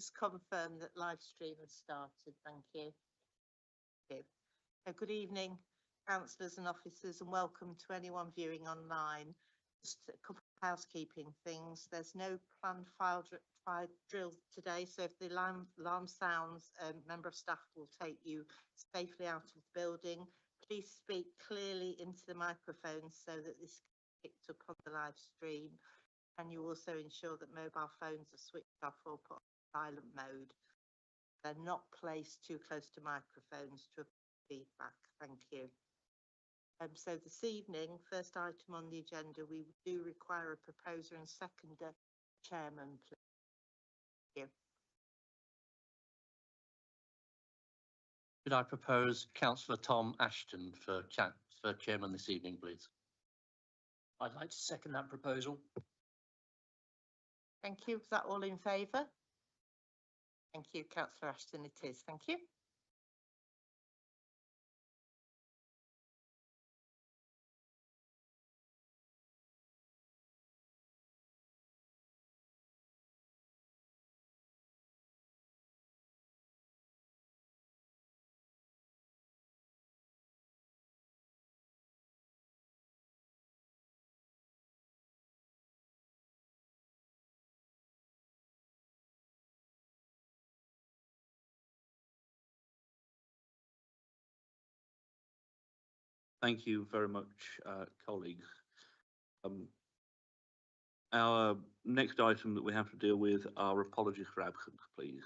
just confirm that live stream has started. Thank you. Good evening, councillors and officers, and welcome to anyone viewing online. Just a couple of housekeeping things. There's no planned fire drill today, so if the alarm sounds, a member of staff will take you safely out of the building. Please speak clearly into the microphone so that this can be picked up on the live stream. And you also ensure that mobile phones are switched off or put on silent mode. They're not placed too close to microphones to avoid feedback. Thank you. So this evening, first item on the agenda, we do require a proposer and seconder. Chairman, please. Thank you. Could I propose Councillor Tom Ashton for chairman this evening, please? I'd like to second that proposal. Thank you. Is that all in favour? Thank you, Councillor Ashton. It is. Thank you. Thank you very much, colleagues. Our next item that we have to deal with are apologies for absence, please.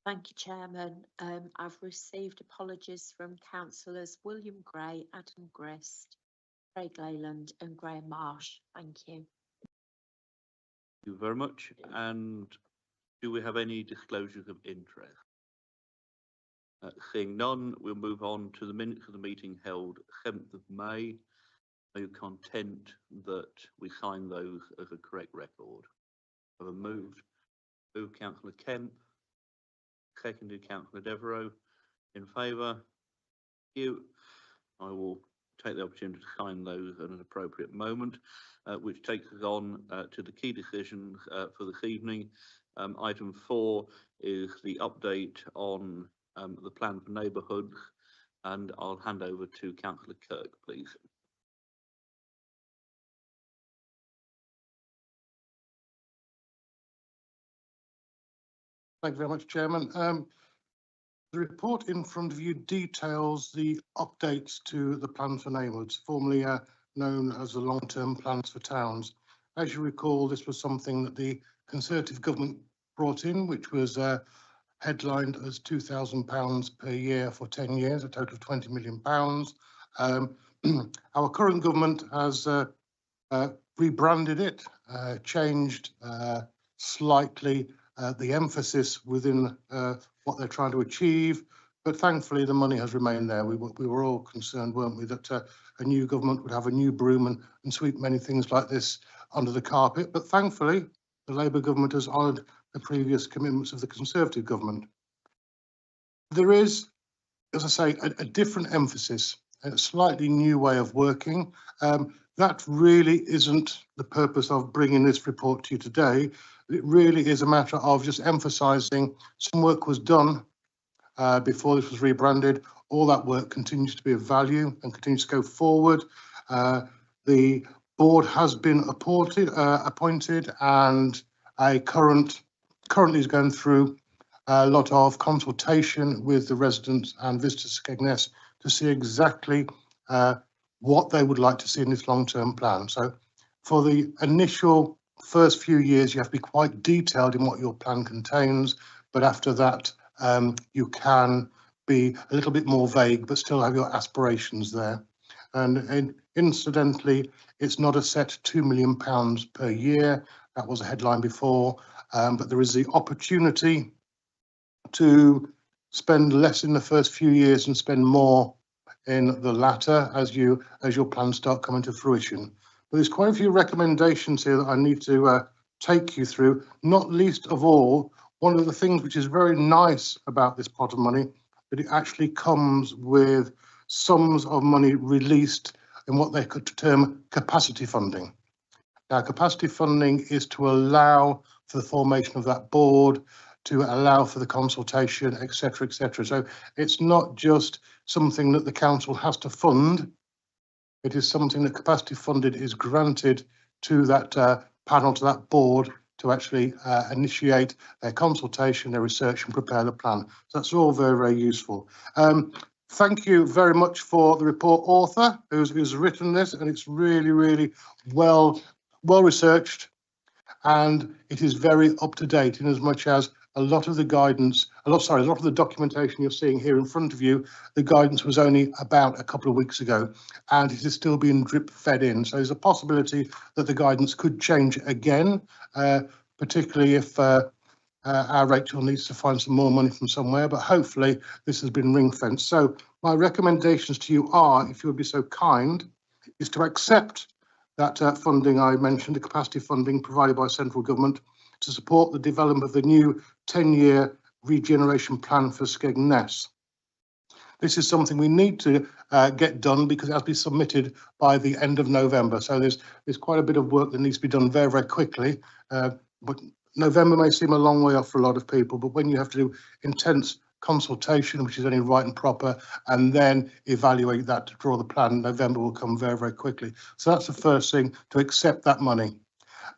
Thank you, Chairman. I've received apologies from councillors William Gray, Adam Grist, Craig Leyland and Graham Marsh. Thank you. Thank you very much. And do we have any disclosures of interest? Seeing none, we'll move on to the minutes of the meeting held 7th of May. Are you content that we sign those as a correct record? Have a moved Councillor Kemp, seconded Councillor Devereux. In favour? Thank you. I will take the opportunity to sign those at an appropriate moment, which takes us on to the key decisions for this evening. Item 4 is the update on the plan for neighbourhoods, and I'll hand over to Councillor Kirk, please. Thank you very much, Chairman. The report in front of you details the updates to the plan for neighbourhoods, formerly known as the long-term plans for towns. As you recall, this was something that the Conservative government brought in, which was headlined as £2,000 per year for 10 years, a total of £20 million. Our current government has rebranded it, changed slightly the emphasis within what they're trying to achieve, but thankfully the money has remained there. We were all concerned, weren't we, that a new government would have a new broom and sweep many things like this under the carpet, but thankfully the Labour government has honoured the previous commitments of the Conservative government. There is, as I say, a different emphasis, a slightly new way of working. That really isn't the purpose of bringing this report to you today. It really is a matter of just emphasising some work was done before this was rebranded. All that work continues to be of value and continues to go forward. The board has been appointed, and a currently is going through a lot of consultation with the residents and visitors to Skegness to see exactly what they would like to see in this long-term plan. So for the initial first few years, you have to be quite detailed in what your plan contains, but after that, you can be a little bit more vague, but still have your aspirations there. And incidentally, it's not a set £2 million per year. That was a headline before, but there is the opportunity to spend less in the first few years and spend more in the latter as your plans start coming to fruition. But there's quite a few recommendations here that I need to take you through, not least of all, one of the things which is very nice about this pot of money, that it actually comes with sums of money released in what they could term capacity funding. Now, capacity funding is to allow for the formation of that board, to allow for the consultation, etc., etc. So it's not just something that the council has to fund. It is something that capacity funded is granted to that panel, to that board, to actually initiate their consultation, their research and prepare the plan. So that's all very, very useful. Thank you very much for the report author who's written this, and it's really, really well researched, and it is very up to date in as much as a lot of the guidance, a lot of the documentation you're seeing here in front of you, the guidance was only about a couple of weeks ago, and it is still being drip fed in. So there's a possibility that the guidance could change again, particularly if our Rachel needs to find some more money from somewhere, but hopefully this has been ring fenced. So my recommendations to you are, if you would be so kind, is to accept that funding I mentioned, the capacity funding provided by central government to support the development of the new 10-year regeneration plan for Skegness. This is something we need to get done because it has to be submitted by the end of November. So there's quite a bit of work that needs to be done very, very quickly. But November may seem a long way off for a lot of people, but when you have to do intense consultation, which is only right and proper, and then evaluate that to draw the plan, November will come very, very quickly. So that's the first thing, to accept that money.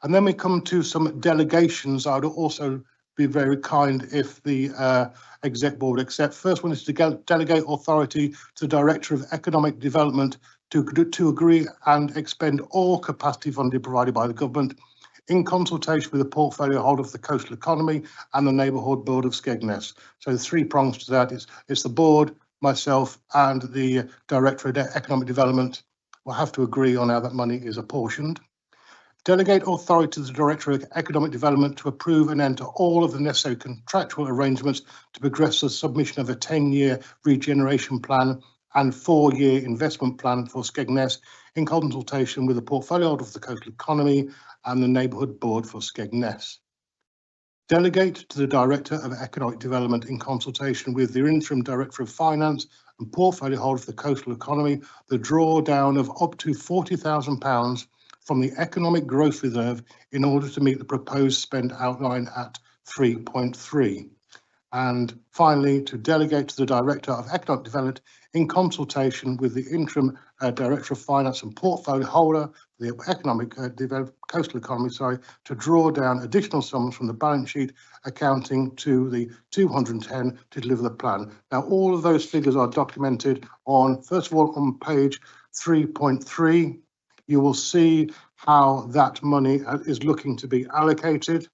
And then we come to some delegations. I would also be very kind if the exec board accept. First one is to delegate authority to the Director of Economic Development to agree and expend all capacity funding provided by the government in consultation with the portfolio holder of the coastal economy and the neighbourhood board of Skegness. So the three prongs to that is it's the board, myself and the Director of Economic Development will have to agree on how that money is apportioned. Delegate authority to the Director of Economic Development to approve and enter all of the necessary contractual arrangements to progress the submission of a 10-year regeneration plan and 4-year investment plan for Skegness in consultation with the portfolio of the coastal economy and the neighbourhood board for Skegness. Delegate to the Director of Economic Development in consultation with the interim Director of Finance and portfolio holder of the coastal economy the drawdown of up to £40,000 from the Economic Growth Reserve in order to meet the proposed spend outline at 3.3. And finally, to delegate to the Director of Economic Development in consultation with the interim Director of Finance and portfolio holder, the Economic Coastal Economy, to draw down additional sums from the balance sheet accounting to the 210 to deliver the plan. Now, all of those figures are documented on, first of all, on page 3.3. You will see how that money is looking to be allocated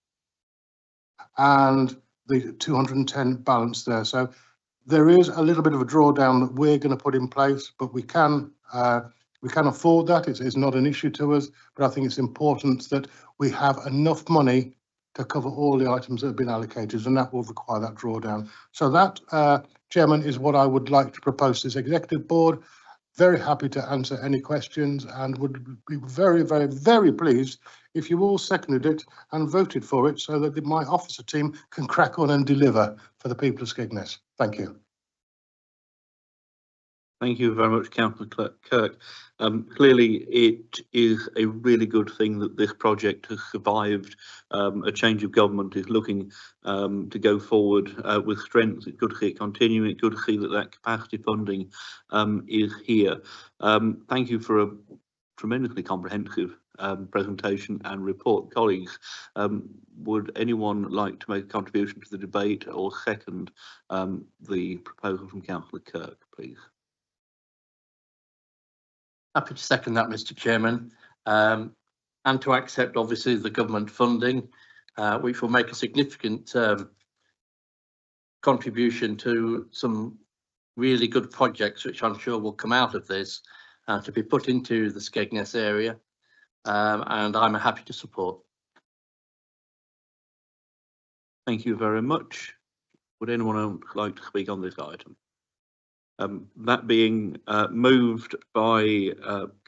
and the 210 balance there. So there is a little bit of a drawdown that we're going to put in place, but we can afford that. It's not an issue to us, but I think it's important that we have enough money to cover all the items that have been allocated, and that will require that drawdown. So that, Chairman, is what I would like to propose to this executive board. Very happy to answer any questions and would be very, very, very pleased if you all seconded it and voted for it so that my officer team can crack on and deliver for the people of Skegness. Thank you. Thank you very much, Councillor Kirk. Clearly, it is a really good thing that this project has survived. A change of government is looking to go forward with strength. It's good to see it continuing. It's good to see that that capacity funding is here. Thank you for a tremendously comprehensive presentation and report. Colleagues, would anyone like to make a contribution to the debate or second the proposal from Councillor Kirk, please? Happy to second that, Mr. Chairman, and to accept obviously the government funding, which will make a significant contribution to some really good projects, which I'm sure will come out of this to be put into the Skegness area, and I'm happy to support. Thank you very much. Would anyone else like to speak on this item? That being moved by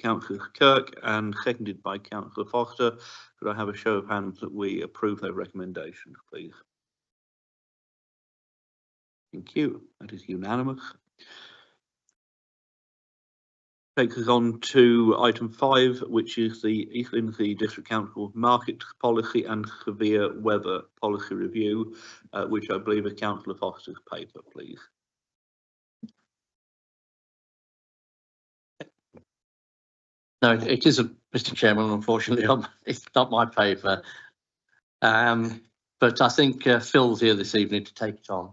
Councillor Kirk and seconded by Councillor Foster, could I have a show of hands that we approve their recommendations, please? Thank you. That is unanimous. Takes us on to item 5, which is the East Lindsey District Council Market Policy and Severe Weather Policy Review, which I believe is Councillor Foster's paper, please. No, it isn't, Mr. Chairman, unfortunately, it's not my paper. But I think Phil's here this evening to take it on.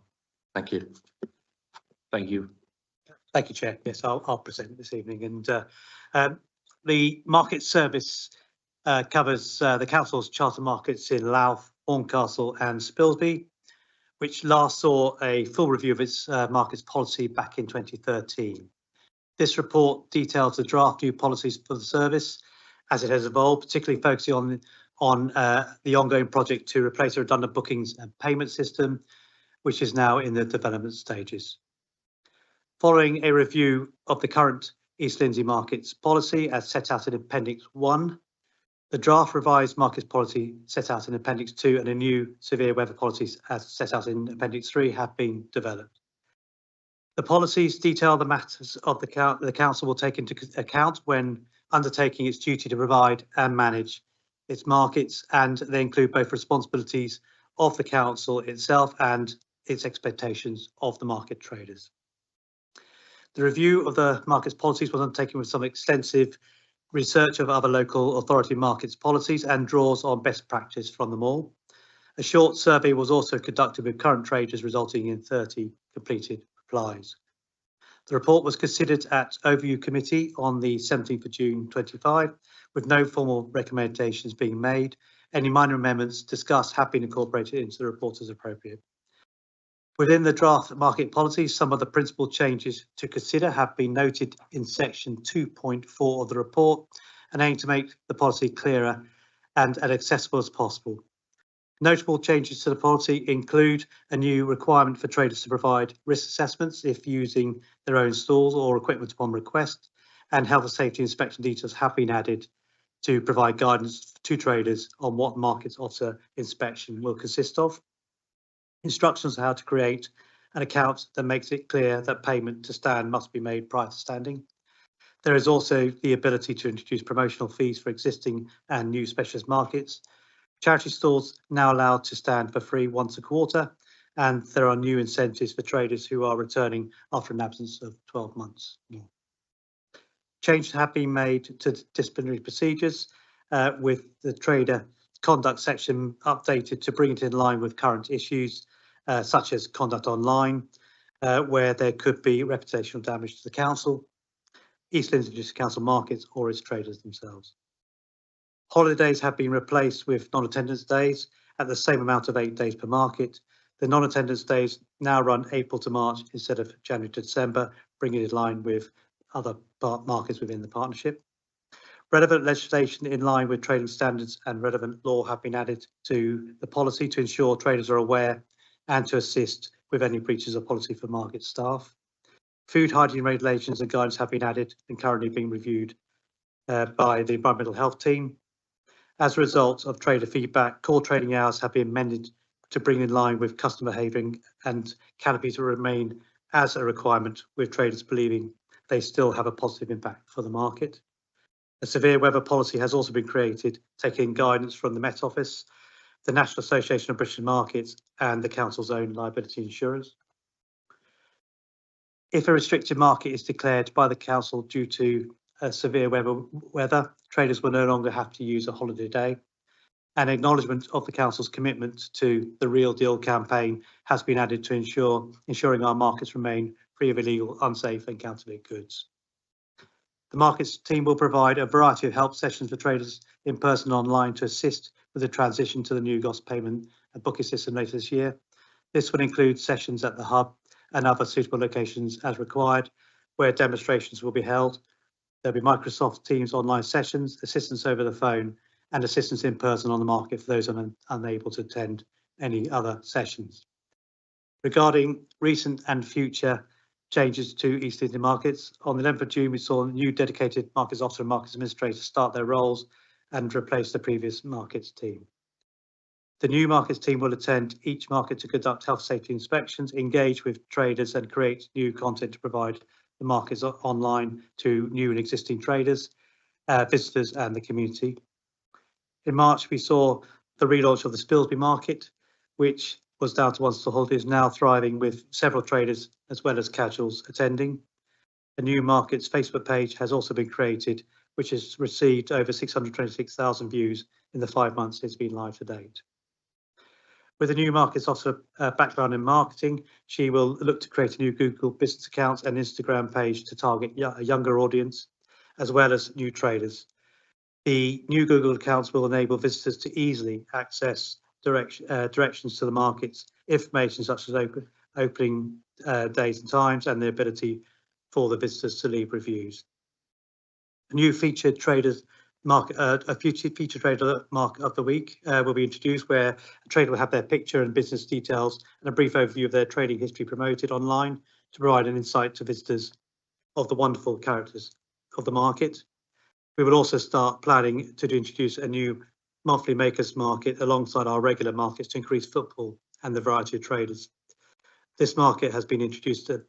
Thank you. Thank you. Thank you, Chair. Yes, I'll present this evening. And the market service covers the council's charter markets in Louth, Horncastle and Spilsby, which last saw a full review of its markets policy back in 2013. This report details the draft new policies for the service as it has evolved, particularly focusing on the ongoing project to replace the redundant bookings and payment system, which is now in the development stages. Following a review of the current East Lindsey markets policy as set out in Appendix 1, the draft revised markets policy set out in Appendix 2 and a new severe weather policies as set out in Appendix 3 have been developed. The policies detail the matters of the council will take into account when undertaking its duty to provide and manage its markets, and they include both responsibilities of the council itself and its expectations of the market traders. The review of the markets policies was undertaken with some extensive research of other local authority markets policies and draws on best practice from them all. A short survey was also conducted with current traders, resulting in 30 completed replies. The report was considered at Overview Committee on the 17th of June 25, with no formal recommendations being made. Any minor amendments discussed have been incorporated into the report as appropriate. Within the draft market policy, some of the principal changes to consider have been noted in section 2.4 of the report and aim to make the policy clearer and as accessible as possible. Notable changes to the policy include a new requirement for traders to provide risk assessments if using their own stalls or equipment upon request, and health and safety inspection details have been added to provide guidance to traders on what markets officer inspection will consist of. Instructions on how to create an account that makes it clear that payment to stand must be made prior to standing. There is also the ability to introduce promotional fees for existing and new specialist markets. Charity stalls now allowed to stand for free once a quarter, and there are new incentives for traders who are returning after an absence of 12 months. Changes have been made to disciplinary procedures with the trader conduct section updated to bring it in line with current issues such as conduct online, where there could be reputational damage to the council, East Lindsey District Council markets or its traders themselves. Holidays have been replaced with non-attendance days at the same amount of 8 days per market. The non-attendance days now run April to March instead of January to December, bringing it in line with other markets within the partnership. Relevant legislation in line with trading standards and relevant law have been added to the policy to ensure traders are aware and to assist with any breaches of policy for market staff. Food hygiene regulations and guidance have been added and currently being reviewed by the environmental health team. As a result of trader feedback, core trading hours have been amended to bring in line with customer behaviour and canopies will remain as a requirement, with traders believing they still have a positive impact for the market. A severe weather policy has also been created, taking guidance from the Met Office, the National Association of British Markets and the Council's own liability insurers. If a restricted market is declared by the Council due to severe weather, traders will no longer have to use a holiday day. An acknowledgement of the Council's commitment to the Real Deal campaign has been added to ensuring our markets remain free of illegal, unsafe and counterfeit goods. The markets team will provide a variety of help sessions for traders in person and online to assist with the transition to the new GOS payment and booking system later this year. This will include sessions at the hub and other suitable locations as required, where demonstrations will be held. There'll be Microsoft Teams online sessions, assistance over the phone, and assistance in person on the market for those unable to attend any other sessions. Regarding recent and future changes to East Lindsey markets, on the 11th of June, we saw new dedicated markets officer and markets administrator start their roles and replace the previous markets team. The new markets team will attend each market to conduct health safety inspections, engage with traders and create new content to provide the markets online to new and existing traders, visitors and the community. In March, we saw the relaunch of the Spilsby market, which was down to one stall holidays, now thriving with several traders as well as casuals attending. A new markets Facebook page has also been created, which has received over 626,000 views in the 5 months it's been live to date. With a new markets officer background in marketing, she will look to create a new Google business account and Instagram page to target a younger audience, as well as new traders. The new Google accounts will enable visitors to easily access directions to the markets, information such as opening days and times, and the ability for the visitors to leave reviews. A new featured traders market, a future featured trader market of the week will be introduced, where a trader will have their picture and business details and a brief overview of their trading history promoted online to provide an insight to visitors of the wonderful characters of the market. We will also start planning to introduce a new monthly makers market alongside our regular markets to increase footfall and the variety of traders. This market has been introduced at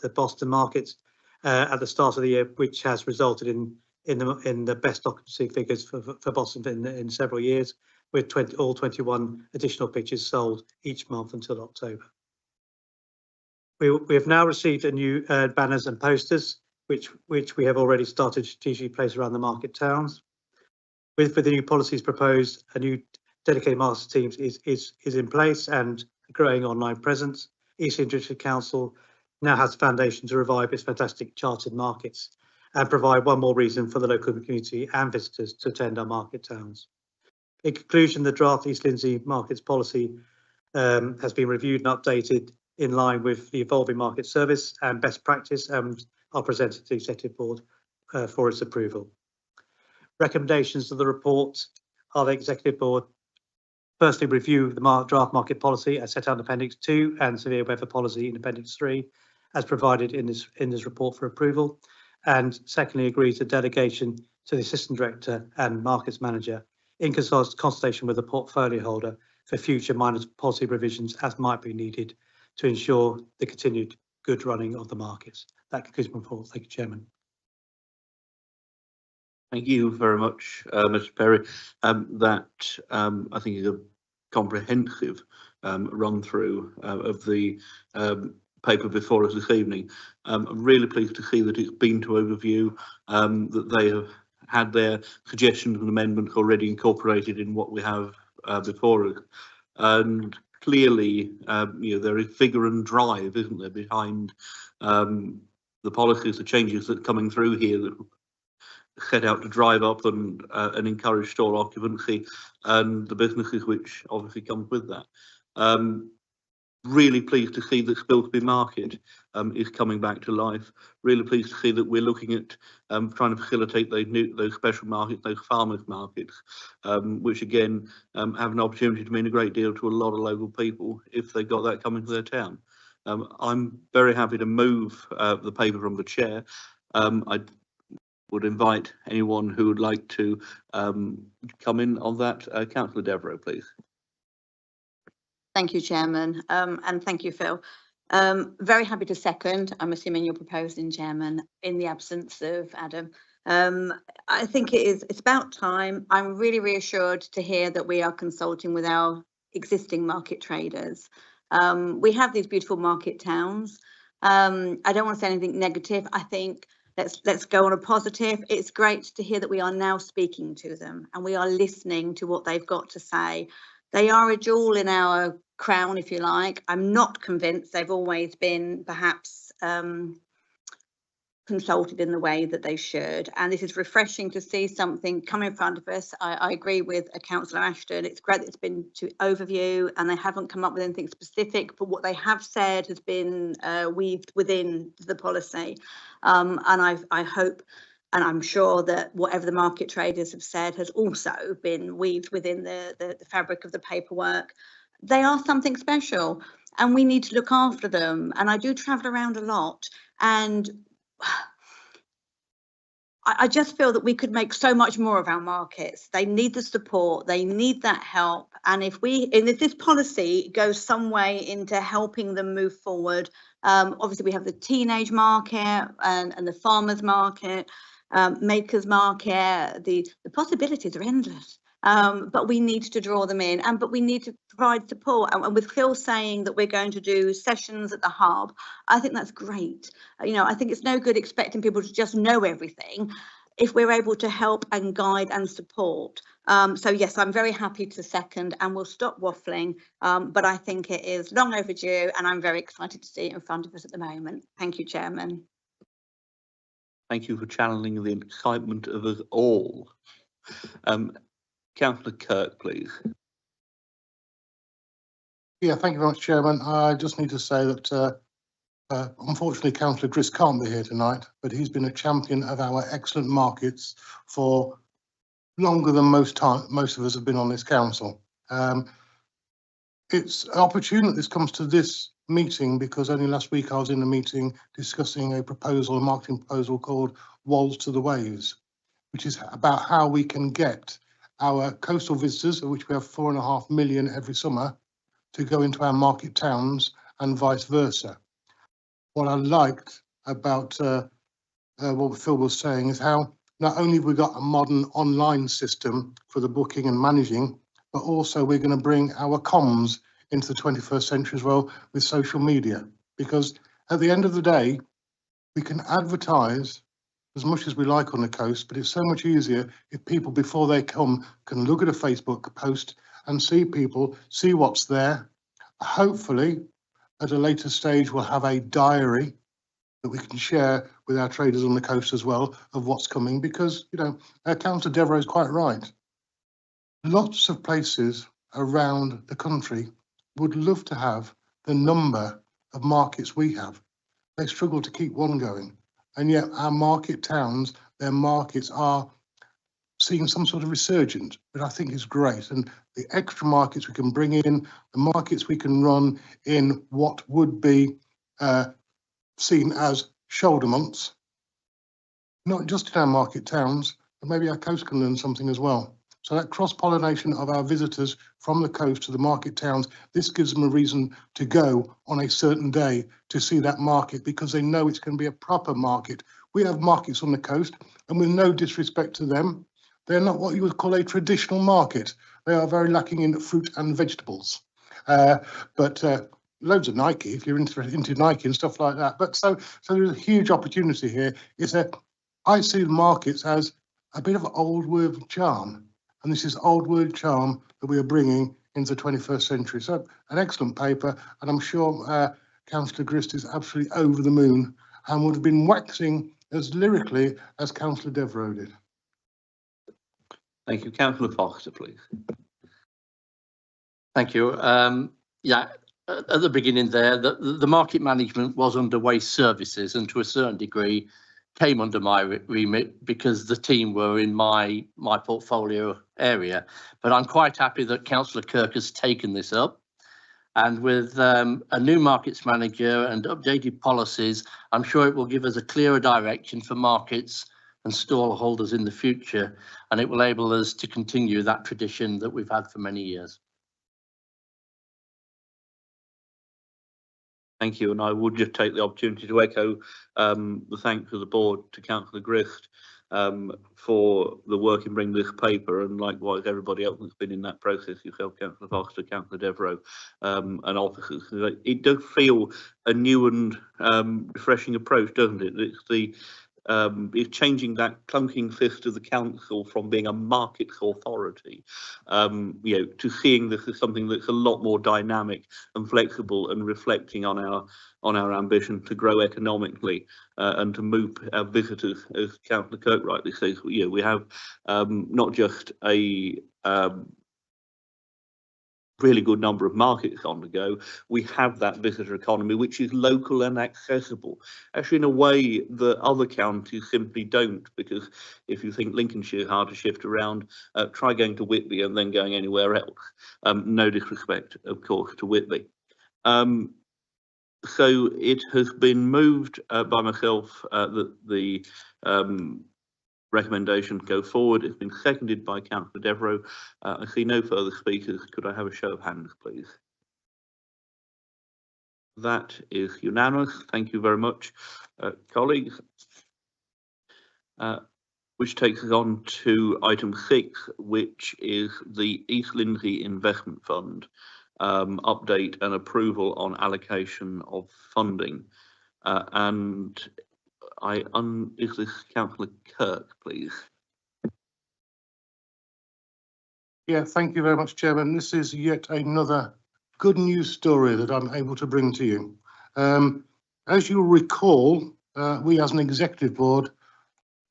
the Boston markets at the start of the year, which has resulted in the best occupancy figures for Boston in several years, with all 21 additional pitches sold each month until October. We have now received a new banners and posters, which we have already started to strategically place around the market towns. With the new policies proposed, a new dedicated marketing team is in place and a growing online presence. East District Council now has the foundation to revive its fantastic chartered markets and provide one more reason for the local community and visitors to attend our market towns. In conclusion, the draft East Lindsey Markets Policy has been reviewed and updated in line with the evolving market service and best practice, and are presented to the Executive Board for its approval. Recommendations of the report are the Executive Board firstly review the draft market policy as set out in Appendix 2 and severe weather policy in Appendix 3 as provided in this report for approval, and secondly agrees a delegation to the Assistant Director and Markets Manager in consultation with the portfolio holder for future minor policy revisions as might be needed to ensure the continued good running of the markets. That concludes my report. Thank you, Chairman. Thank you very much, Mr. Perry. That I think is a comprehensive run through of the paper before us this evening. I'm really pleased to see that it's been to overview, that they have had their suggestions and amendments already incorporated in what we have before us. And clearly, there is vigour and drive, isn't there, behind the policies, the changes that are coming through here that set out to drive up and encourage store occupancy and the businesses which obviously come with that. Really pleased to see that Spilsby Market is coming back to life. Really pleased to see that we're looking at trying to facilitate those special markets, those farmers markets, which again have an opportunity to mean a great deal to a lot of local people if they got that coming to their town. I'm very happy to move the paper from the chair. I would invite anyone who would like to come in on that. Councillor Devereux, please. Thank you, Chairman, and thank you, Phil. Very happy to second. I'm assuming you're proposing, Chairman, in the absence of Adam. I think it's about time. I'm really reassured to hear that we are consulting with our existing market traders. We have these beautiful market towns. I don't want to say anything negative. I think let's go on a positive. It's great to hear that we are now speaking to them and we are listening to what they've got to say. They are a jewel in our crown, if you like. I'm not convinced they've always been perhaps consulted in the way that they should. And this is refreshing to see something come in front of us. I agree with Councillor Ashton. It's great that it's been to overview and they haven't come up with anything specific, but what they have said has been weaved within the policy. And I hope, and I'm sure that whatever the market traders have said has also been weaved within the fabric of the paperwork. They are something special and we need to look after them. And I do travel around a lot, and I just feel that we could make so much more of our markets. They need the support, they need that help. And if this policy goes some way into helping them move forward, Obviously, we have the teenage market and the farmers market, makers market. The possibilities are endless. But we need to draw them in, but we need to provide support. And with Phil saying that we're going to do sessions at the hub, I think that's great. I think it's no good expecting people to just know everything if we're able to help and guide and support. So yes, I'm very happy to second, and we'll stop waffling. But I think it is long overdue, and I'm very excited to see it in front of us at the moment. Thank you, Chairman. Thank you for channeling the excitement of us all. Councillor Kirk, please. Yeah, thank you very much, Chairman. I just need to say that unfortunately, Councillor Grist can't be here tonight, but he's been a champion of our excellent markets for longer than most of us have been on this council. It's opportune that this comes to this meeting because only last week I was in a meeting discussing a marketing proposal called Walls to the Waves, which is about how we can get our coastal visitors, of which we have 4.5 million every summer, to go into our market towns and vice versa. What I liked about what Phil was saying is how not only have we got a modern online system for the booking and managing, but also we're going to bring our comms into the 21st century as well with social media. Because at the end of the day, we can advertise as much as we like on the coast, but it's so much easier if people before they come can look at a Facebook post and see what's there. Hopefully, at a later stage, we'll have a diary that we can share with our traders on the coast as well of what's coming, because, Councillor Devereux is quite right. Lots of places around the country would love to have the number of markets we have. They struggle to keep one going. And yet our market towns, their markets are seeing some sort of resurgence, which I think is great. And the extra markets we can bring in, the markets we can run in what would be seen as shoulder months, not just in our market towns, but maybe our coast can learn something as well. So that cross-pollination of our visitors from the coast to the market towns, this gives them a reason to go on a certain day to see that market because they know it's going to be a proper market. We have markets on the coast, and with no disrespect to them, they're not what you would call a traditional market. They are very lacking in fruit and vegetables. But loads of Nike, if you're into Nike and stuff like that. But so there's a huge opportunity here. I see the markets as a bit of old world charm. And this is old world charm that we are bringing into the 21st century. So an excellent paper, and I'm sure Councillor Grist is absolutely over the moon and would have been waxing as lyrically as Councillor Devereux did. Thank you. Councillor Foster, please. Thank you. Yeah, at the beginning there, the market management was under waste services, and to a certain degree came under my remit because the team were in my portfolio area. But I'm quite happy that Councillor Kirk has taken this up, and with a new markets manager and updated policies, I'm sure it will give us a clearer direction for markets and stall holders in the future, and it will enable us to continue that tradition that we've had for many years. Thank you, and I would just take the opportunity to echo the thanks of the board to Councillor Grist for the work in bringing this paper, and likewise everybody else that's been in that process, yourself, Councillor Foster, Councillor Devereux, and officers. It does feel a new and refreshing approach, doesn't it? It's changing that clunking fist of the council from being a markets authority, to seeing this as something that's a lot more dynamic and flexible and reflecting on our ambition to grow economically and to move our visitors, as Councillor Kirk rightly says. We have not just a really good number of markets on the go, we have that visitor economy which is local and accessible, actually in a way that other counties simply don't, because if you think Lincolnshire hard to shift around, try going to Whitby and then going anywhere else. No disrespect, of course, to Whitby. So it has been moved by myself that the recommendation go forward. It's been seconded by Councillor Devereux. I see no further speakers. Could I have a show of hands, please? That is unanimous. Thank you very much, colleagues. Which takes us on to item 6, which is the East Lindsey Investment Fund update and approval on allocation of funding. And is this Councillor Kirk, please? Yeah, thank you very much, Chairman. This is yet another good news story that I'm able to bring to you. As you'll recall, we as an executive board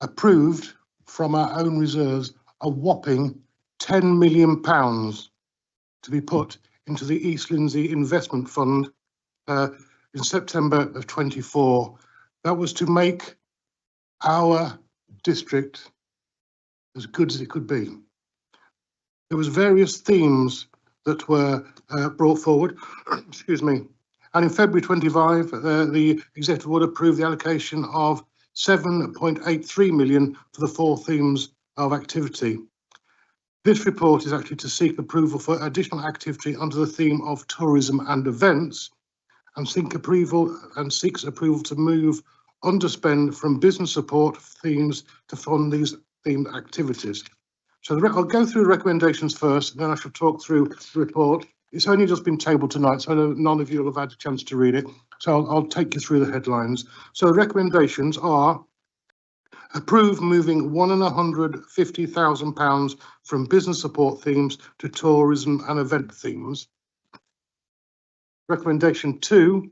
approved from our own reserves a whopping £10 million to be put into the East Lindsey Investment Fund in September of 24. That was to make our district as good as it could be. There was various themes that were brought forward, excuse me, and in February 25, the Executive Board approved the allocation of 7.83 million for the 4 themes of activity. This report is actually to seek approval for additional activity under the theme of tourism and events, and seeks approval to move underspend from business support themes to fund these themed activities. So I'll go through the recommendations first, and then I shall talk through the report. It's only just been tabled tonight, so none of you will have had a chance to read it. So I'll take you through the headlines. So the recommendations are: approve moving £150,000 from business support themes to tourism and event themes. Recommendation 2,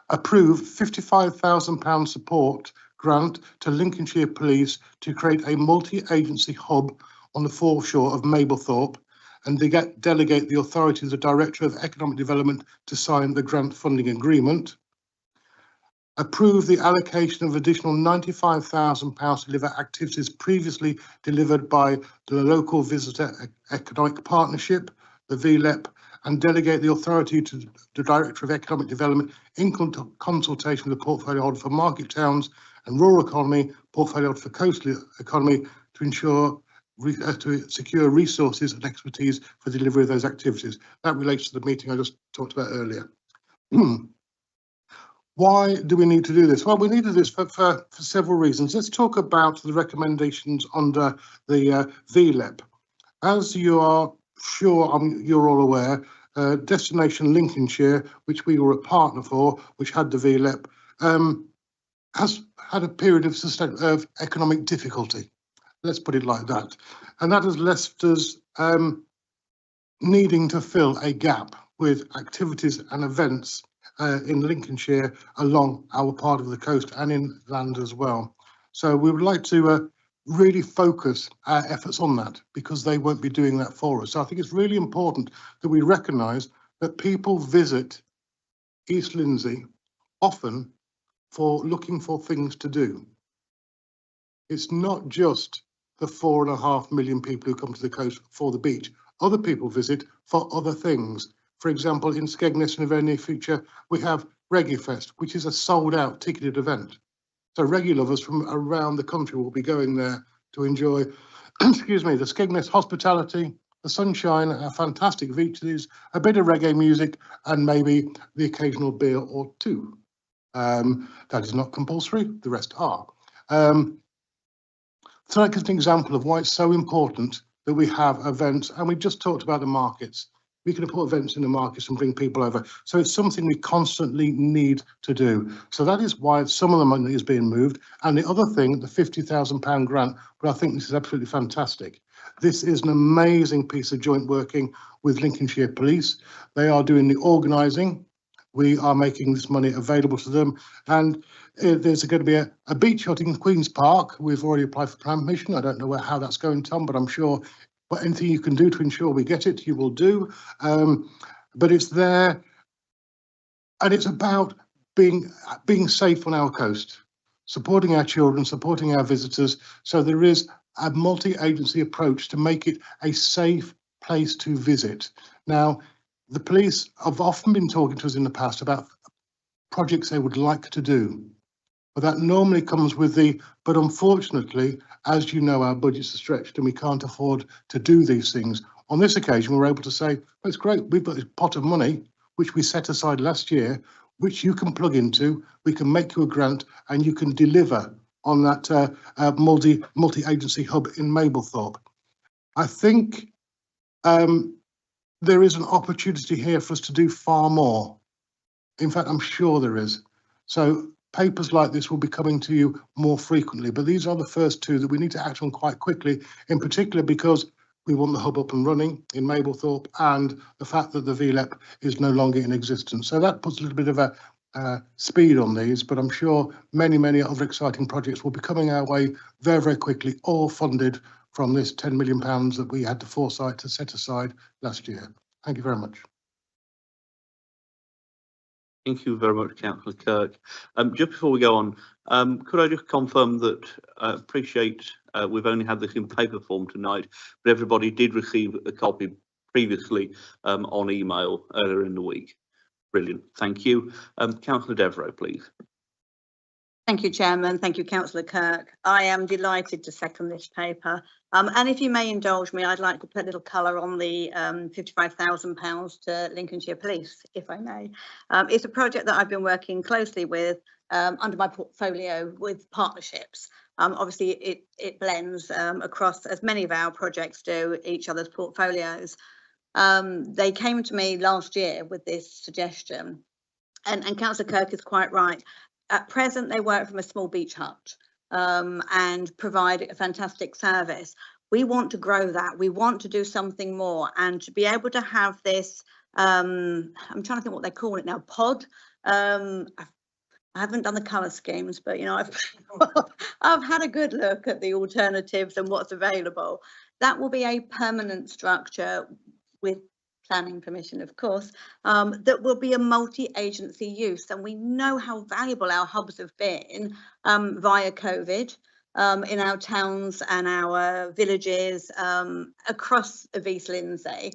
approve £55,000 support grant to Lincolnshire Police to create a multi-agency hub on the foreshore of Mablethorpe, and delegate the authority to the Director of Economic Development to sign the grant funding agreement. Approve the allocation of additional £95,000 to deliver activities previously delivered by the Local Visitor Economic Partnership, the VLEP, and delegate the authority to the Director of Economic Development in consultation with the portfolio holder for market towns and rural economy, portfolio holder for coastal economy, to ensure to secure resources and expertise for delivery of those activities. That relates to the meeting I just talked about earlier. Why do we need to do this? Well, we need to do this for several reasons. Let's talk about the recommendations under the VLEP. As you are sure you're all aware, Destination Lincolnshire, which we were a partner for, which had the VLEP, has had a period of economic difficulty. Let's put it like that. And that has left us needing to fill a gap with activities and events in Lincolnshire along our part of the coast and inland as well. So we would like to really focus our efforts on that, because they won't be doing that for us. So I think it's really important that we recognise that people visit East Lindsey often for looking for things to do. It's not just the 4.5 million people who come to the coast for the beach. Other people visit for other things. For example, in Skegness in the very near future, we have Reggae Fest, which is a sold-out ticketed event. So reggae lovers from around the country will be going there to enjoy, excuse me, the Skegness hospitality, the sunshine, our fantastic beaches, a bit of reggae music, and maybe the occasional beer or two. That is not compulsory, the rest are. So that gives an example of why it's so important that we have events, and we just talked about the markets. We can put events in the markets and bring people over. So it's something we constantly need to do. So that is why some of the money is being moved. And the other thing, the £50,000 grant, but I think this is absolutely fantastic. This is an amazing piece of joint working with Lincolnshire Police. They are doing the organising. We are making this money available to them. And there's going to be a beach hut in Queen's Park. We've already applied for permission. I don't know how that's going, Tom, but I'm sure anything you can do to ensure we get it, you will do. But it's there, and it's about being safe on our coast, supporting our children, supporting our visitors. So there is a multi-agency approach to make it a safe place to visit. Now, the police have often been talking to us in the past about projects they would like to do, but that normally comes with but unfortunately, as you know, our budgets are stretched and we can't afford to do these things. On this occasion, we were able to say, well, it's great, we've got this pot of money, which we set aside last year, which you can plug into. We can make you a grant and you can deliver on that multi-agency hub in Mablethorpe. I think there is an opportunity here for us to do far more. In fact, I'm sure there is. So papers like this will be coming to you more frequently, but these are the first two that we need to act on quite quickly, in particular because we want the hub up and running in Mablethorpe and the fact that the VLEP is no longer in existence. So that puts a little bit of a speed on these, but I'm sure many, many other exciting projects will be coming our way very, very quickly, all funded from this £10 million that we had the foresight to set aside last year. Thank you very much. Thank you very much, Councillor Kirk. Just before we go on, could I just confirm that I appreciate we've only had this in paper form tonight, but everybody did receive a copy previously on email earlier in the week. Brilliant, thank you. Councillor Devereux, please. Thank you, Chairman. Thank you, Councillor Kirk. I am delighted to second this paper. And if you may indulge me, I'd like to put a little colour on the £55,000 to Lincolnshire Police, if I may. It's a project that I've been working closely with under my portfolio with partnerships. Obviously, it blends across, as many of our projects do, each other's portfolios. They came to me last year with this suggestion, and Councillor Kirk is quite right. At present, they work from a small beach hut and provide a fantastic service. We want to grow that. We want to do something more, and to be able to have this, I'm trying to think what they call it now, pod. I haven't done the colour schemes, but you know, I've had a good look at the alternatives and what's available. That will be a permanent structure with planning permission, of course, that will be a multi-agency use. And we know how valuable our hubs have been via COVID in our towns and our villages across East Lindsey.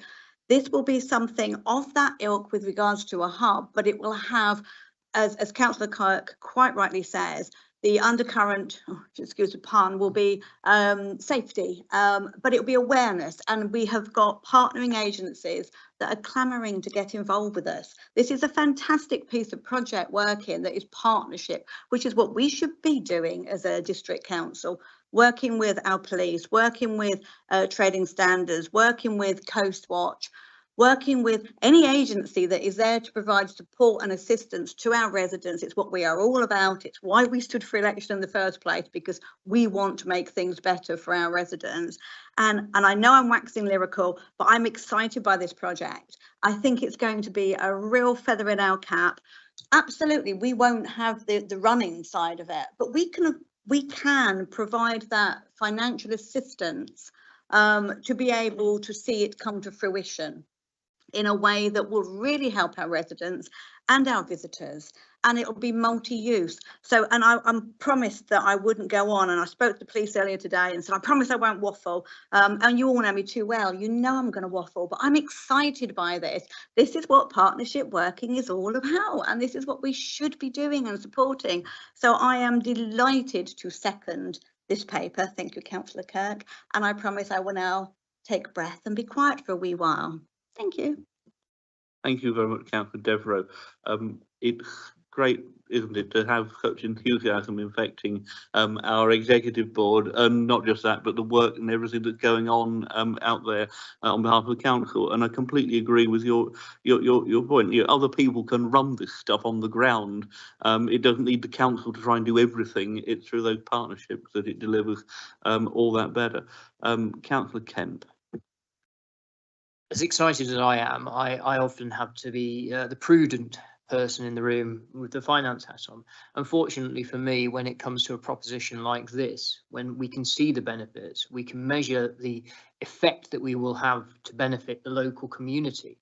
This will be something of that ilk with regards to a hub, but it will have, as Councillor Kirk quite rightly says, the undercurrent, excuse the pun, will be safety, but it will be awareness. And we have got partnering agencies that are clamouring to get involved with us. This is a fantastic piece of project working that is partnership, which is what we should be doing as a district council, working with our police, working with trading standards, working with Coast Watch, working with any agency that is there to provide support and assistance to our residents. It's what we are all about. It's why we stood for election in the first place, because we want to make things better for our residents. And I know I'm waxing lyrical, but I'm excited by this project. I think it's going to be a real feather in our cap. Absolutely, we won't have the running side of it, but we can provide that financial assistance to be able to see it come to fruition in a way that will really help our residents and our visitors, and it will be multi-use. So, and I'm promised that I wouldn't go on, and I spoke to the police earlier today and said, I promise I won't waffle, and you all know me too well, you know I'm going to waffle, but I'm excited by this. This is what partnership working is all about, and this is what we should be doing and supporting. So I am delighted to second this paper. Thank you, Councillor Kirk, and I promise I will now take breath and be quiet for a wee while. Thank you. Thank you very much, Councillor Devereux. It's great, isn't it, to have such enthusiasm infecting our executive board, and not just that, but the work and everything that's going on out there on behalf of the council. And I completely agree with your point. You know, other people can run this stuff on the ground. It doesn't need the council to try and do everything. It's through those partnerships that it delivers all that better. Councillor Kemp. As excited as I am, I often have to be the prudent person in the room with the finance hat on. Unfortunately for me, when it comes to a proposition like this, when we can see the benefits, we can measure the effect that we will have to benefit the local community,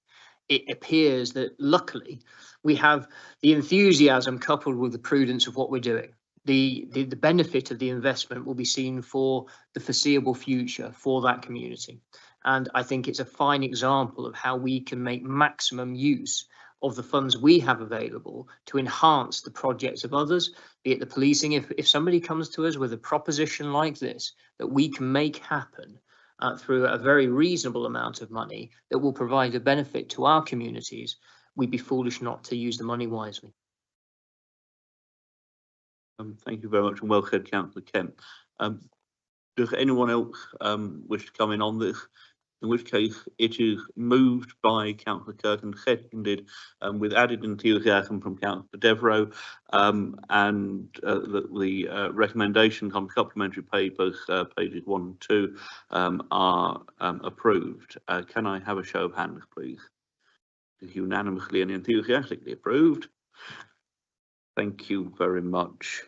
it appears that luckily we have the enthusiasm coupled with the prudence of what we're doing. The benefit of the investment will be seen for the foreseeable future for that community. And I think it's a fine example of how we can make maximum use of the funds we have available to enhance the projects of others, be it the policing. If somebody comes to us with a proposition like this that we can make happen through a very reasonable amount of money that will provide a benefit to our communities, we'd be foolish not to use the money wisely. Thank you very much, and well said, Councillor Kemp. Does anyone else wish to come in on this? In which case, it is moved by Councillor Kirk and seconded with added enthusiasm from Councillor Devereux, and the recommendations on supplementary papers, pages 1 and 2, are approved. Can I have a show of hands, please? It is unanimously and enthusiastically approved. Thank you very much.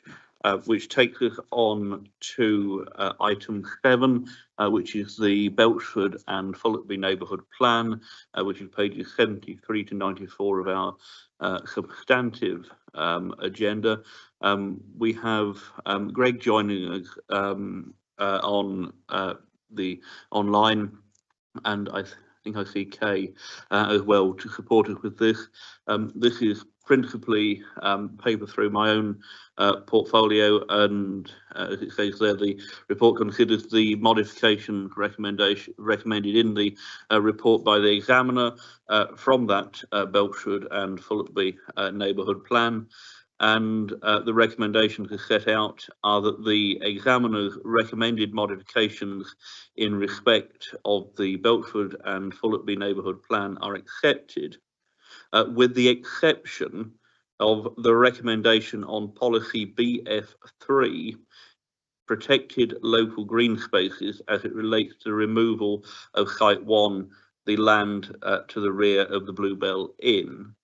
Which takes us on to item 7, which is the Belchford and Fullerby Neighbourhood Plan, which is pages 73 to 94 of our substantive agenda. We have Greg joining us on the online, and I think I see Kay as well to support us with this. This is principally paper through my own portfolio, and as it says there, the report considers the modification recommended in the report by the examiner from that Belchford and Fullerby neighbourhood plan. And the recommendations as set out are that the examiner's recommended modifications in respect of the Belchford and Fullerby neighbourhood plan are accepted, with the exception of the recommendation on policy BF3, protected local green spaces, as it relates to the removal of Site 1, the land to the rear of the Bluebell Inn.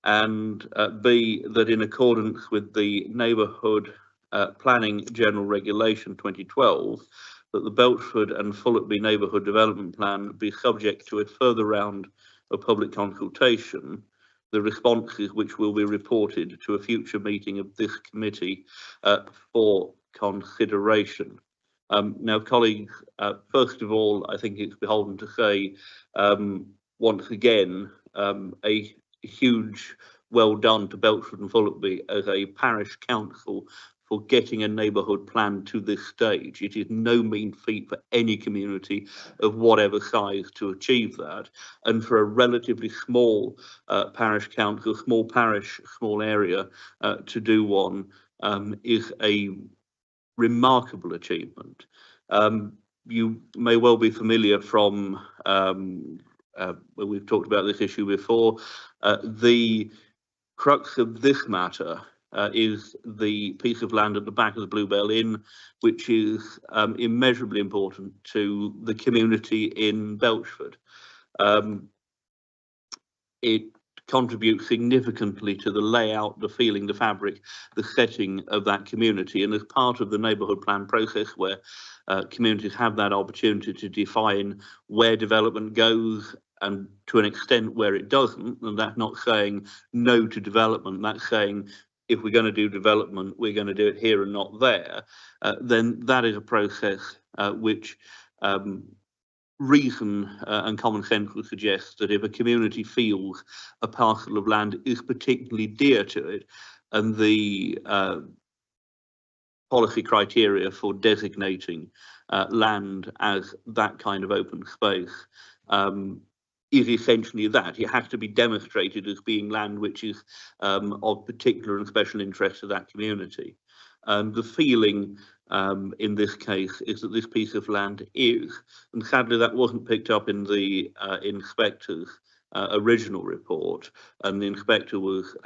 And B, that in accordance with the Neighbourhood Planning General Regulation 2012, that the Belchford and Fullerby Neighbourhood Development Plan be subject to a further round of public consultation, the responses which will be reported to a future meeting of this committee for consideration. Now, colleagues, first of all, I think it's beholden to say once again a huge well done to Belchford and Fullerby as a parish council for getting a neighbourhood plan to this stage. It is no mean feat for any community of whatever size to achieve that, and for a relatively small parish council, small parish, small area to do one is a remarkable achievement. You may well be familiar from we've talked about this issue before. The crux of this matter is the piece of land at the back of the Bluebell Inn, which is immeasurably important to the community in Belchford. It contributes significantly to the layout, the feeling, the fabric, the setting of that community. And as part of the neighbourhood plan process, where communities have that opportunity to define where development goes and to an extent where it doesn't, and that's not saying no to development, that's saying if we're going to do development, we're going to do it here and not there, then that is a process which reason and common sense would suggest that if a community feels a parcel of land is particularly dear to it, and the policy criteria for designating land as that kind of open space is essentially that. It has to be demonstrated as being land which is of particular and special interest to that community. The feeling in this case is that this piece of land is, and sadly that wasn't picked up in the inspector's original report, and the inspector was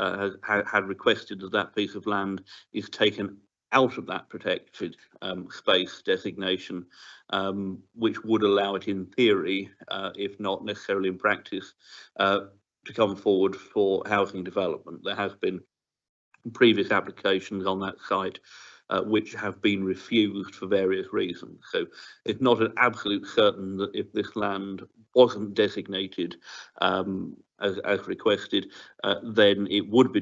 had requested that that piece of land is taken out of that protected space designation, which would allow it in theory, if not necessarily in practice, to come forward for housing development. There has been previous applications on that site which have been refused for various reasons. So it's not an absolute certain that if this land wasn't designated as requested, then it would be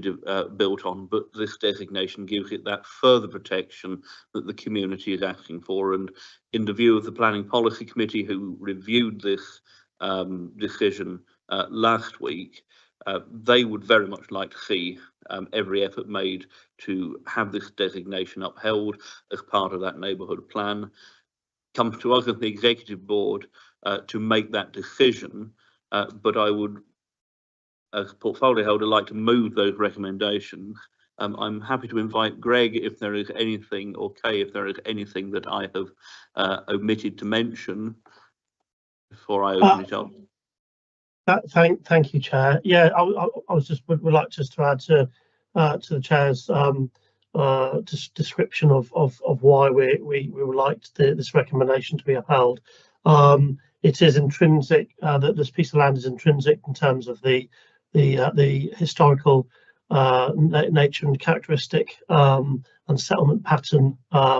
built on, but this designation gives it that further protection that the community is asking for. And in the view of the Planning Policy Committee, who reviewed this decision last week, they would very much like to see every effort made to have this designation upheld as part of that neighbourhood plan. Comes to us as the executive board to make that decision, but I would as portfolio holder, like to move those recommendations. I'm happy to invite Greg if there is anything, or Kay if there is anything that I have omitted to mention before I open it up. Thank you, Chair. Yeah, I was just would like just to add to the Chair's description of why we would like this recommendation to be upheld. It is intrinsic that this piece of land is intrinsic in terms of the historical nature and characteristic and settlement pattern of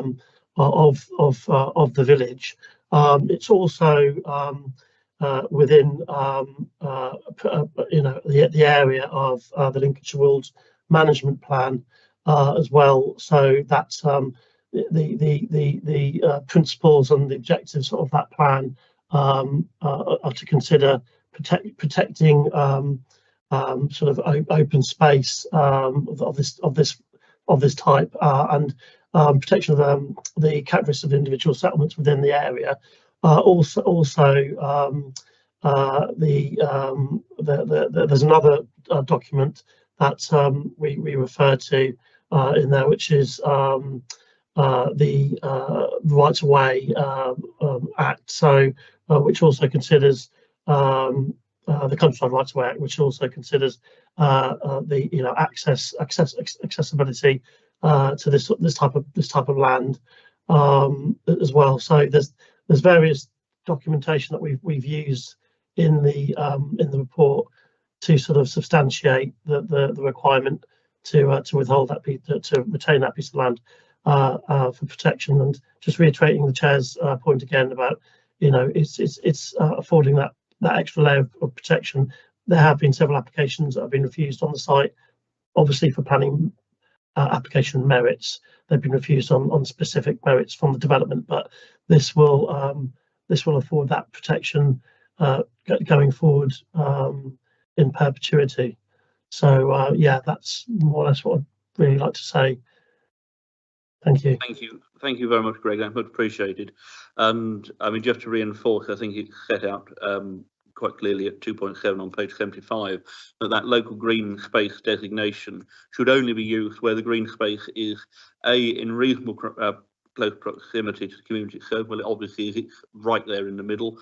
the village. It's also within the area of the Lincolnshire Wolds management plan as well. So that's the principles and the objectives of that plan are to consider protecting sort of open space of this type and protection of the characteristics of individual settlements within the area. There's another document that we refer to in there, which is the Rights of Way Act, so which also considers the Countryside Rights of Way Act, which also considers the accessibility to this type of land as well. So there's various documentation that we've used in the report to sort of substantiate the requirement to withhold that piece, to retain that piece of land for protection. And just reiterating the Chair's point again about, it's affording that extra layer of protection. There have been several applications that have been refused on the site, obviously for planning application merits. They've been refused on specific merits from the development, but this will afford that protection going forward in perpetuity. So yeah, that's more or less what I'd really like to say. Thank you. Thank you very much, Greg. That's much appreciated. And I mean, just to reinforce, I think it's set out quite clearly at 2.7 on page 75 that local green space designation should only be used where the green space is in reasonable close proximity to the community itself. Well, it obviously is, it's right there in the middle.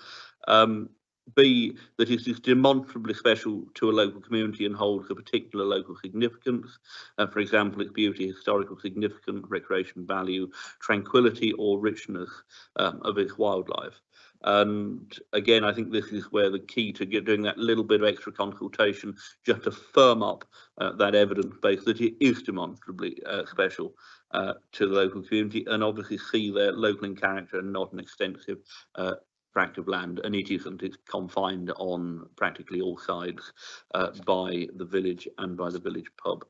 B, that it is demonstrably special to a local community and holds a particular local significance. For example, its beauty, historical significance, recreation value, tranquility or richness of its wildlife. And again, I think this is where the key to doing that little bit of extra consultation, just to firm up that evidence base that it is demonstrably special to the local community, and obviously see their local in character and not an extensive tract of land, and it isn't. It's confined on practically all sides by the village and by the village pub.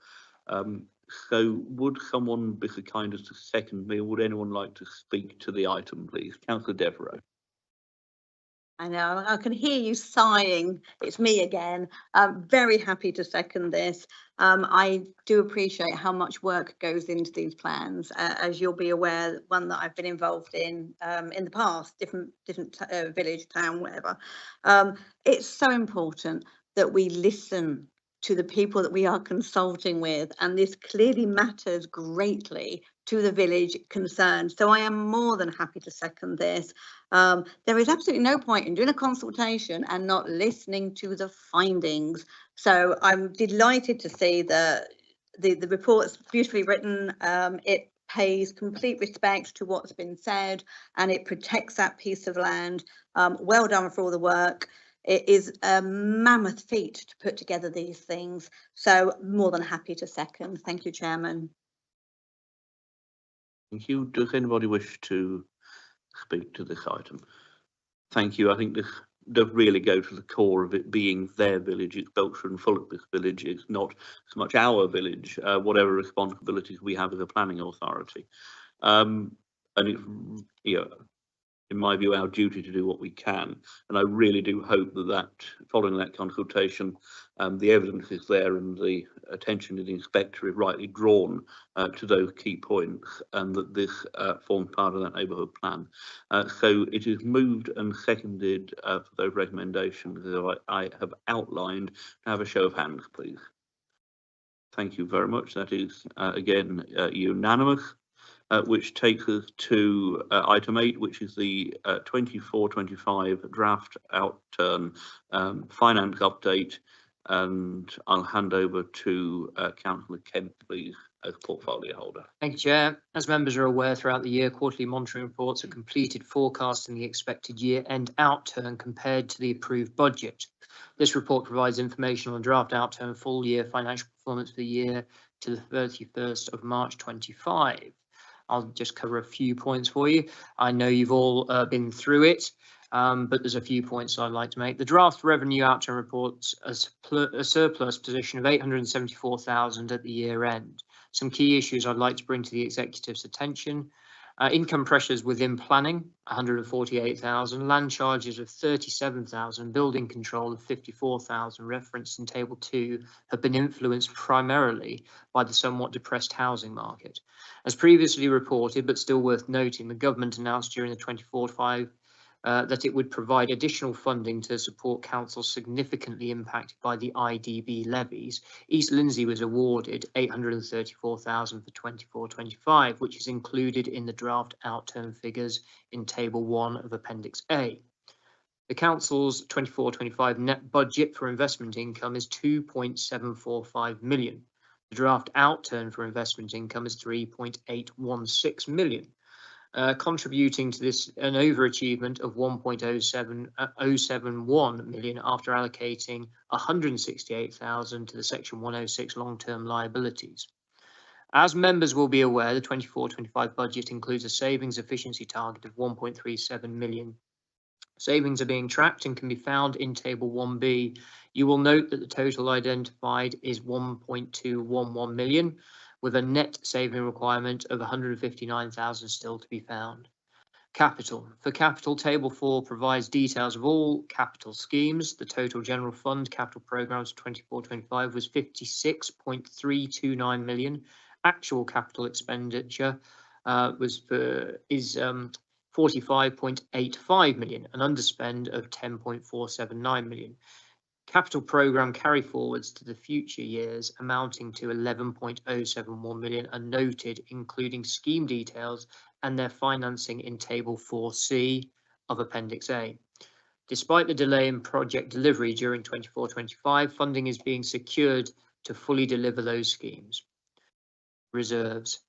So would someone be so kind as to second me, or would anyone like to speak to the item, please? Councillor Devereux. I know, I can hear you sighing. It's me again. I'm very happy to second this. I do appreciate how much work goes into these plans. As you'll be aware, one that I've been involved in the past, different village, town, whatever. It's so important that we listen to the people that we are consulting with, and this clearly matters greatly to the village concerned. So I am more than happy to second this. There is absolutely no point in doing a consultation and not listening to the findings. So I'm delighted to see the report's beautifully written. It pays complete respect to what's been said, and it protects that piece of land. Well done for all the work. It is a mammoth feat to put together these things. So more than happy to second. Thank you, Chairman. Thank you. Does anybody wish to speak to this item? Thank you. I think this does really go to the core of it being their village. It's Belcher and Fullock's village. It's not so much our village, whatever responsibilities we have as a planning authority. And it's, in my view, our duty to do what we can. And I really do hope that following that consultation, the evidence is there and the attention of the inspector is rightly drawn to those key points, and that this forms part of that neighbourhood plan. So it is moved and seconded for those recommendations that I have outlined. Have a show of hands, please. Thank you very much. That is again unanimous. Which takes us to item 8, which is the 24-25 draft outturn finance update. And I'll hand over to Councillor Kemp, please, as portfolio holder. Thank you, Chair. As members are aware, throughout the year, quarterly monitoring reports are completed forecasting the expected year-end outturn compared to the approved budget. This report provides information on draft outturn full year financial performance for the year to the 31st of March 25. I'll just cover a few points for you. I know you've all been through it, but there's a few points I'd like to make. The draft revenue outturn reports a surplus position of 874,000 at the year end. Some key issues I'd like to bring to the executive's attention. Income pressures within planning, 148,000, land charges of 37,000, building control of 54,000, referenced in Table 2, have been influenced primarily by the somewhat depressed housing market. As previously reported, but still worth noting, the government announced during the 24-25 that it would provide additional funding to support councils significantly impacted by the IDB levies. East Lindsey was awarded 834,000 for 24-25, which is included in the draft outturn figures in Table 1 of Appendix A. The council's 24-25 net budget for investment income is 2.745 million. The draft outturn for investment income is 3.816 million. Contributing to this an overachievement of 1.071 million after allocating 168,000 to the Section 106 long-term liabilities. As members will be aware, the 24-25 budget includes a savings efficiency target of 1.37 million. Savings are being tracked and can be found in Table 1B. You will note that the total identified is 1.211 million. With a net saving requirement of 159,000 still to be found. Capital. For capital, Table 4 provides details of all capital schemes. The total general fund capital programmes for 24-25 was 56.329 million. Actual capital expenditure is 45.85 million, an underspend of 10.479 million. Capital programme carry forwards to the future years amounting to 11.071 million are noted, including scheme details and their financing in Table 4C of Appendix A. Despite the delay in project delivery during 24-25, funding is being secured to fully deliver those schemes. Reserves.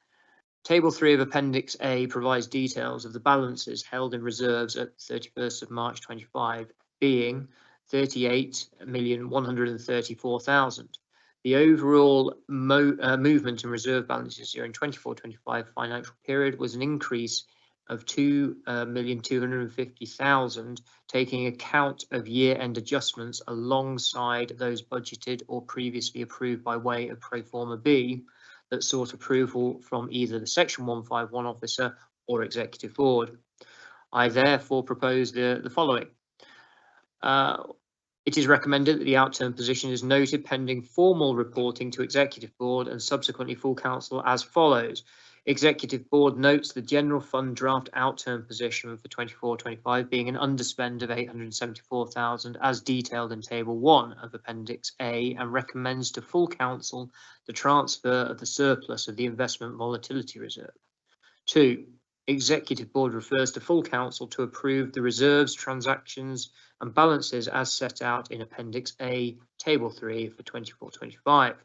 Table 3 of Appendix A provides details of the balances held in reserves at 31st of March 25, being 38,134,000. The overall movement in reserve balances during 24-25 financial period was an increase of 2,250,000, taking account of year-end adjustments alongside those budgeted or previously approved by way of Pro Forma B that sought approval from either the Section 151 officer or Executive Board. I therefore propose the following. It is recommended that the outturn position is noted pending formal reporting to Executive Board and subsequently full council as follows. Executive Board notes the general fund draft outturn position for 24-25 being an underspend of 874,000 as detailed in Table 1 of Appendix A and recommends to full council the transfer of the surplus of the investment volatility reserve. 2. Executive Board refers to full council to approve the reserves, transactions and balances as set out in Appendix A, Table 3 for 24-25.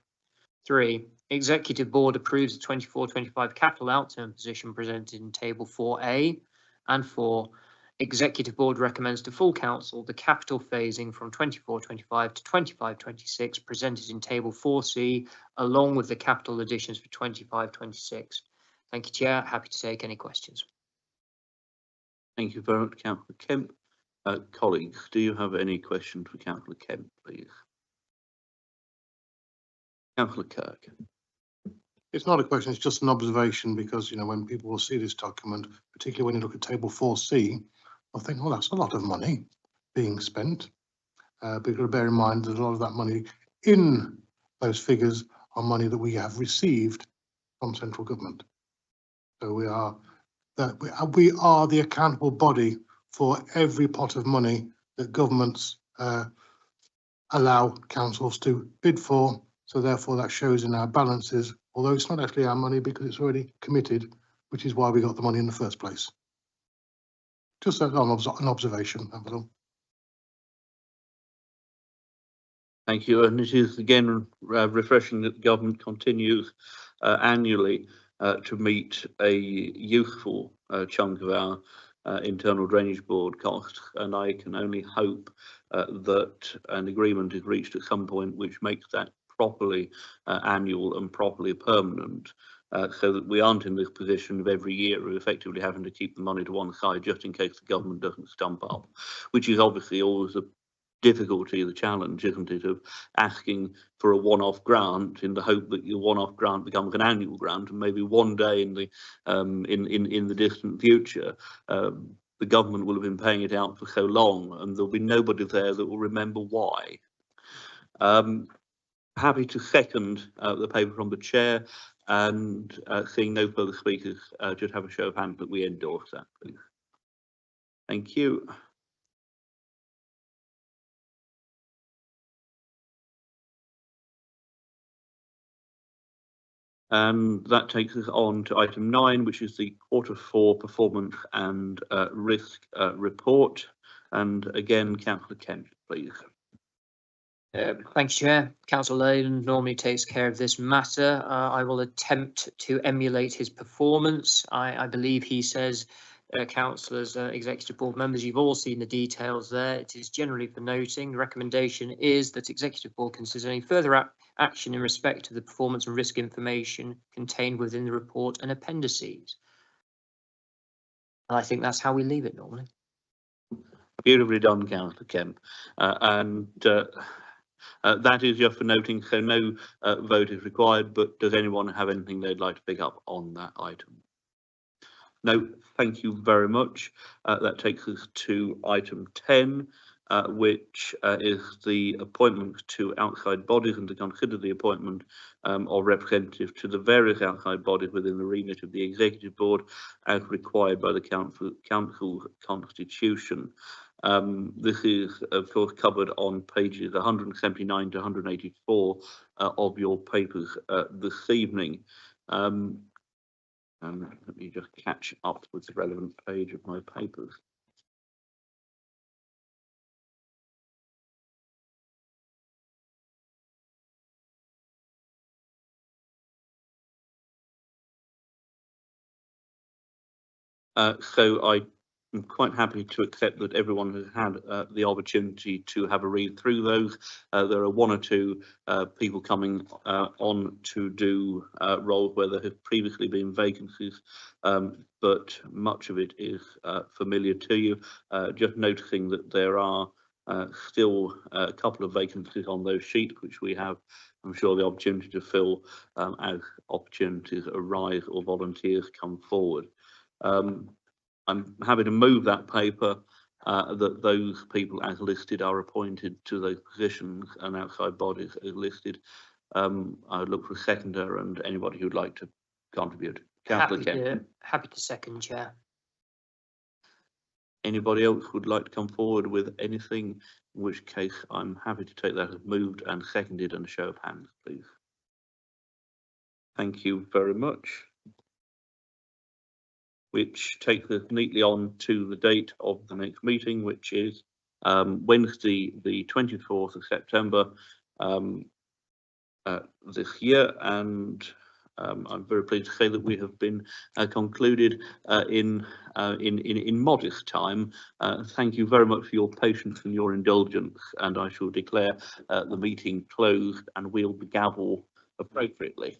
3. Executive Board approves the 24-25 capital outturn position presented in Table 4A. And 4. Executive Board recommends to full council the capital phasing from 24-25 to 25-26 presented in Table 4C, along with the capital additions for 25-26. Thank you, Chair. Happy to take any questions. Thank you very much, Councillor Kemp. Colleagues, do you have any questions for Councillor Kemp, please? Councillor Kirk. It's not a question, it's just an observation because, you know, when people will see this document, particularly when you look at Table 4C, I think, well, that's a lot of money being spent. But you've got to bear in mind that a lot of that money in those figures are money that we have received from central government. So we are the accountable body for every pot of money that governments allow councils to bid for. So therefore that shows in our balances, although it's not actually our money because it's already committed, which is why we got the money in the first place. Just an observation, that was all. Thank you. And it is again refreshing that the government continues annually to meet a useful chunk of our internal drainage board costs. And I can only hope that an agreement is reached at some point which makes that properly annual and properly permanent. So that we aren't in this position of every year effectively having to keep the money to one side just in case the government doesn't stump up, which is obviously always the difficulty, the challenge, isn't it, of asking for a one-off grant in the hope that your one-off grant becomes an annual grant, and maybe one day in the distant future, the government will have been paying it out for so long, and there'll be nobody there that will remember why. Happy to second the paper from the chair, and seeing no further speakers, just have a show of hands that we endorse that, please. Thank you. And that takes us on to item 9, which is the Q4 performance and risk report. And again, Councillor Kent, please. Thanks, Chair. Councillor Leyland normally takes care of this matter. I will attempt to emulate his performance. I believe he says, councillors, executive board members, you've all seen the details there. It is generally for noting. The recommendation is that executive board considers any further action in respect to the performance and risk information contained within the report and appendices. And I think that's how we leave it normally. Beautifully done, Councillor Kemp. That is just for noting, so no vote is required, but does anyone have anything they'd like to pick up on that item? No, thank you very much. That takes us to item 10, which is the appointment to outside bodies and to consider the appointment of representatives to the various outside bodies within the remit of the executive board as required by the council's constitution. This is, of course, covered on pages 179 to 184 of your papers this evening. Let me just catch up with the relevant page of my papers. So I'm quite happy to accept that everyone has had the opportunity to have a read through those. There are one or two people coming on to do roles where there have previously been vacancies, but much of it is familiar to you. Just noticing that there are still a couple of vacancies on those sheets, which we have, I'm sure, the opportunity to fill as opportunities arise or volunteers come forward. I'm happy to move that paper that those people as listed are appointed to those positions and outside bodies as listed. I would look for a seconder and anybody who'd like to contribute. Happy to second, Chair. Anybody else would like to come forward with anything, in which case I'm happy to take that as moved and seconded and a show of hands, please. Thank you very much. Which takes us neatly on to the date of the next meeting, which is Wednesday, the 24th of September this year. And I'm very pleased to say that we have been concluded in modest time. Thank you very much for your patience and your indulgence, and I shall declare the meeting closed and wield the gavel appropriately.